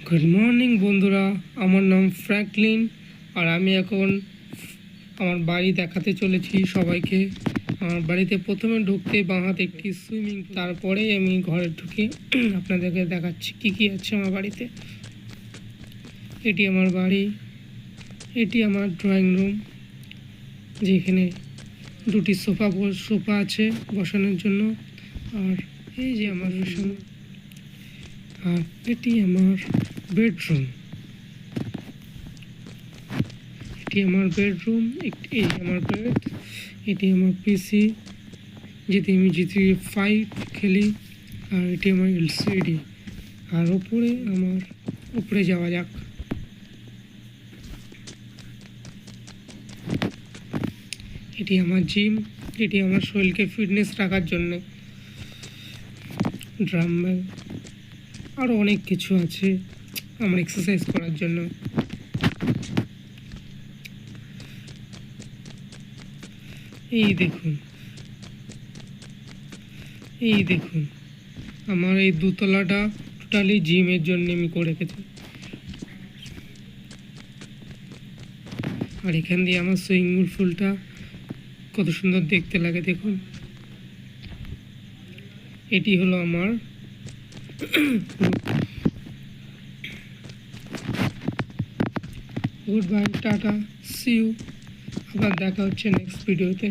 Good morning বন্ধুরা, আমার নাম ফ্র্যাঙ্কলিন। আর আমি এখন আমার বাড়ি দেখাতে চলেছি সবাইকে। আমার বাড়িতে প্রথমে ঢুকতে বাঁ হাতে একটি সুইমিং, তারপরেই আমি ঘরে ঢুকে আপনাদেরকে দেখাচ্ছি কী কী আছে আমার বাড়িতে। এটি আমার বাড়ি, এটি আমার ড্রয়িং রুম, যেখানে দুটি সোফা আছে বসানোর জন্য। আর এই যে আমার বিছানা, আর এটি আমার বেডরুম। এটি আমার বেডরুম, এই আমার বেড, এটি আমার পিসি যেটি আমি GTA 5 খেলি, আর এটি আমার এলসিডি। আর উপরে যাওয়া যাক। এটি আমার জিম, যেটি আমার শরীরকে ফিটনেস রাখার জন্য। ড্রাম্বেল, আরও অনেক কিছু আছে আমার এক্সারসাইজ করার জন্য। এই দেখুন আমার এই দোতলাটা টোটালি জিমের জন্য আমি করে রেখেছি। আর এখান দিয়ে আমার সুইমিং পুলটা কত সুন্দর দেখতে লাগে দেখুন। এটি হলো আমার good bye, tata, see you. আবার দেখা হচ্ছে নেক্সট ভিডিওতে।